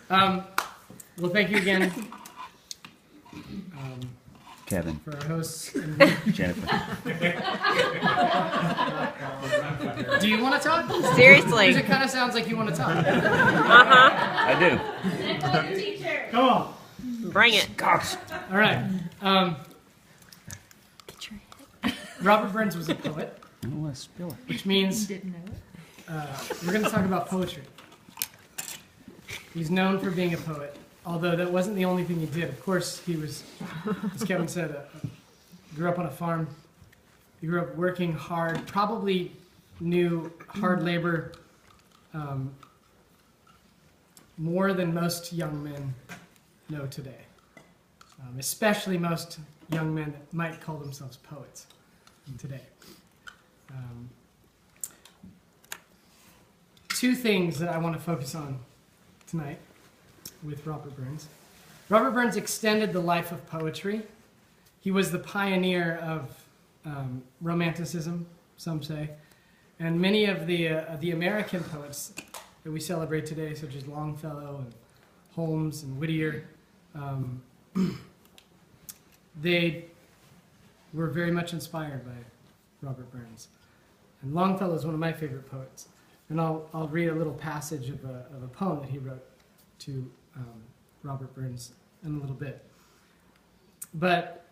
Well, thank you again, Kevin. for our hosts. Jennifer. Do you want to talk? Seriously. Because it kind of sounds like you want to talk. I do. Come on. Bring it. Gosh. All right. Robert Burns was a poet, I don't want to spill it. which means we're going to talk about poetry. He's known for being a poet, although that wasn't the only thing he did. Of course, he was, as Kevin said, grew up on a farm. He grew up working hard, probably knew hard labor more than most young men know today, especially most young men that might call themselves poets today. Two things that I want to focus on tonight with Robert Burns. Robert Burns extended the life of poetry. He was the pioneer of Romanticism, some say, and many of the American poets that we celebrate today, such as Longfellow and Holmes and Whittier, they were very much inspired by Robert Burns. And Longfellow is one of my favorite poets. And I'll read a little passage of a poem that he wrote to Robert Burns in a little bit. But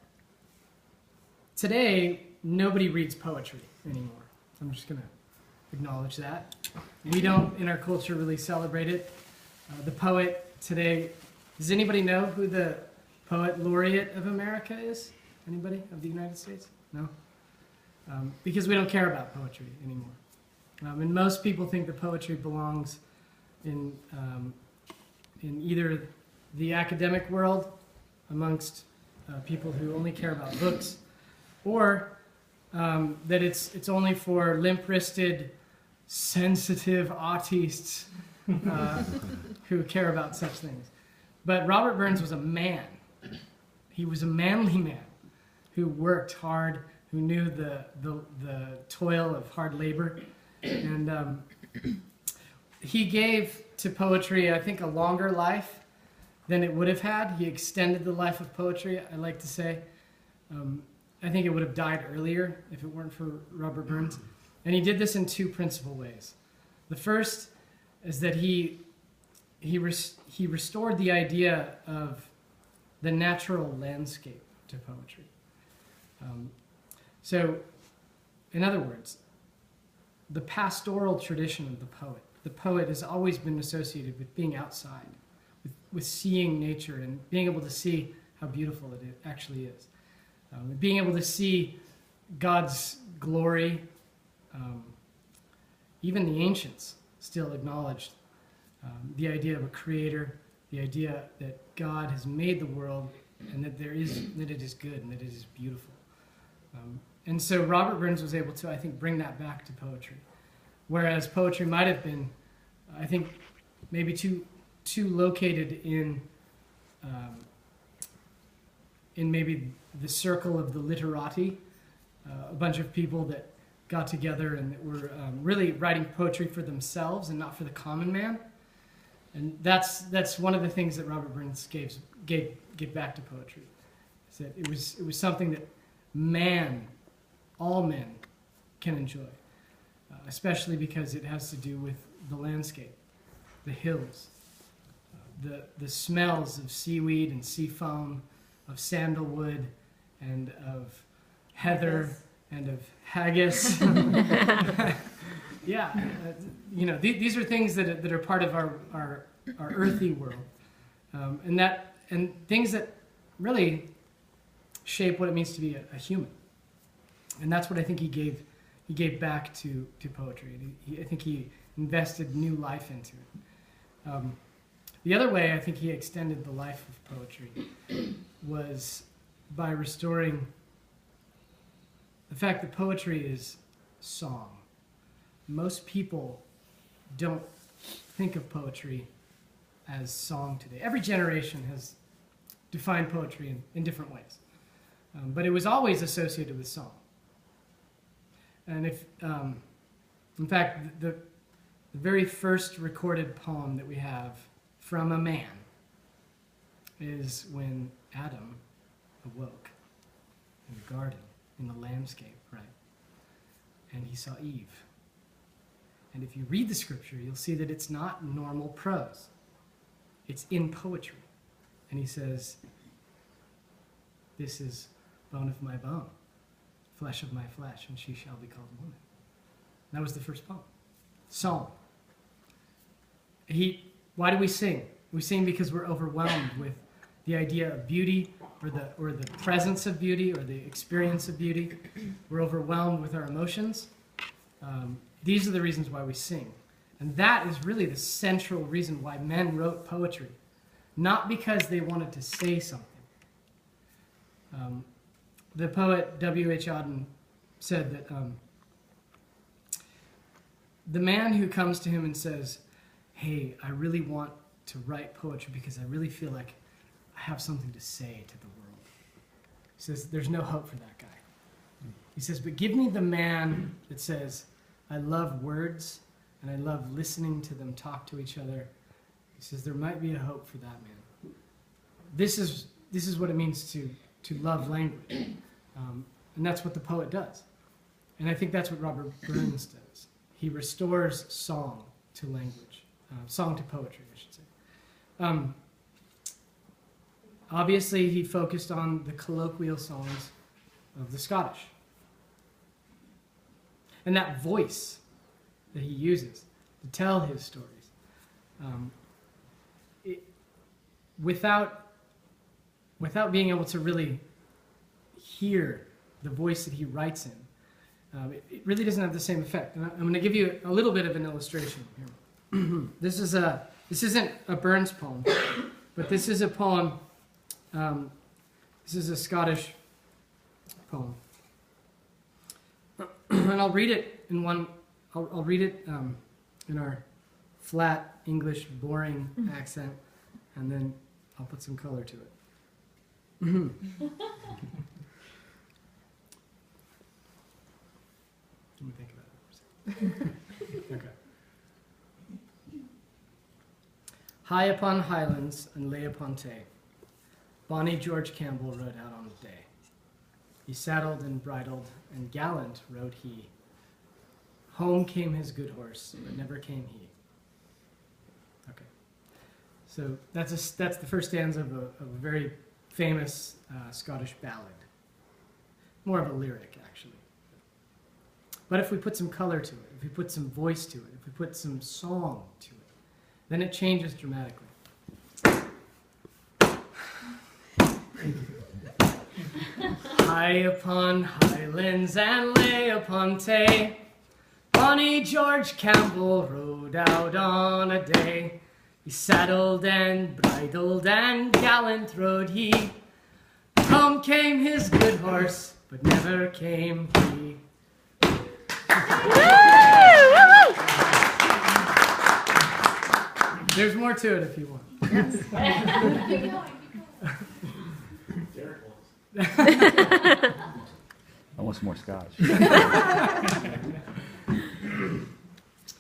today, nobody reads poetry anymore. I'm just going to acknowledge that. We don't, in our culture, really celebrate it. The poet today, does anybody know who the poet laureate of America is? Anybody of the United States? No? Because we don't care about poetry anymore. And most people think that poetry belongs in either the academic world, amongst people who only care about books, or that it's only for limp-wristed, sensitive artists who care about such things. But Robert Burns was a man. He was a manly man who worked hard, who knew the toil of hard labor. And he gave to poetry, I think, a longer life than it would have had. He extended the life of poetry, I like to say. I think it would have died earlier if it weren't for Robert Burns. And he did this in two principal ways. The first is that he restored the idea of the natural landscape to poetry. So, in other words, the pastoral tradition of the poet has always been associated with being outside, with seeing nature and being able to see how beautiful it actually is. Being able to see God's glory. Even the ancients still acknowledged the idea of a creator, the idea that God has made the world and that it is good and that it is beautiful. And so Robert Burns was able to, I think, bring that back to poetry. Whereas poetry might have been, I think, maybe too located in maybe the circle of the literati, a bunch of people that got together and that were really writing poetry for themselves and not for the common man. And that's one of the things that Robert Burns gave back to poetry. Is that it was something that all men can enjoy, especially because it has to do with the landscape, the hills, the smells of seaweed and sea foam, of sandalwood and of heather and of haggis. Yeah, these are things that are part of our earthy world, and things that really shape what it means to be a human. And that's what I think he gave back to poetry. I think he invested new life into it. The other way I think he extended the life of poetry was by restoring the fact that poetry is song. Most people don't think of poetry as song today. Every generation has defined poetry in different ways. But it was always associated with song. And in fact, the very first recorded poem that we have from a man is when Adam awoke in the garden, in the landscape, right? And he saw Eve. And if you read the scripture, you'll see that it's not normal prose. It's in poetry. And he says, this is bone of my bone, flesh of my flesh, and she shall be called woman. That was the first poem. Psalm. Why do we sing? We sing because we're overwhelmed with the idea of beauty, or the presence of beauty, or the experience of beauty. We're overwhelmed with our emotions. These are the reasons why we sing. And that is really the central reason why men wrote poetry. Not because they wanted to say something. The poet W.H. Auden said that the man who comes to him and says, hey, I really want to write poetry because I really feel like I have something to say to the world. He says, there's no hope for that guy. He says, but give me the man that says, I love words and I love listening to them talk to each other. He says, there might be a hope for that man. This is what it means to love language. And that's what the poet does. And I think that's what Robert Burns does. He restores song to language, song to poetry, I should say. Obviously, he focused on the colloquial songs of the Scottish. And that voice that he uses to tell his stories, without being able to really hear the voice that he writes in, it really doesn't have the same effect. And I'm going to give you a little bit of an illustration here. This isn't a Burns poem, but this is a poem. This is a Scottish poem, and I'll read it in one. I'll read it in our flat English boring accent, and then I'll put some color to it. Let me think about it for a second. Okay. High upon highlands and lay upon Tay, bonny George Campbell rode out on the day. He saddled and bridled, and gallant rode he. Home came his good horse, but never came he. Okay. So that's the first stanza of a very famous Scottish ballad. More of a lyric, actually. But if we put some color to it, if we put some voice to it, if we put some song to it, then it changes dramatically. High upon highlands and lay upon Tay, bonny George Campbell rode out on a day. He saddled and bridled and gallant rode he. Home came his good horse, but never came he. There's more to it if you want. Yes. Keep going. I want some more scotch.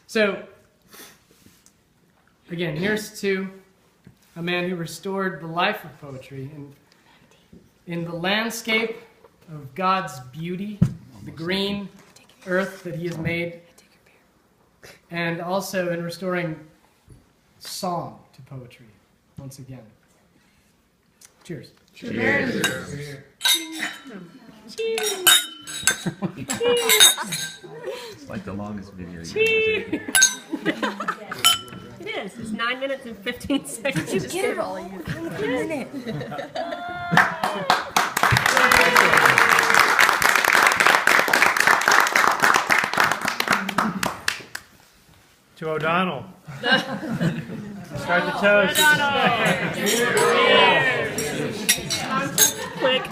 So, again, here's to a man who restored the life of poetry in the landscape of God's beauty, the green earth that he has made, and also in restoring song to poetry once again. Cheers. Cheers. It's like the longest video. It is. It's 9 minutes and 15 seconds. You get it all in a minute. To O'Donnell. Start the toast. O'Donnell. Quick.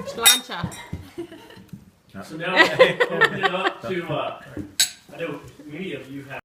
Slancha. So now I open it up to, I know many of you have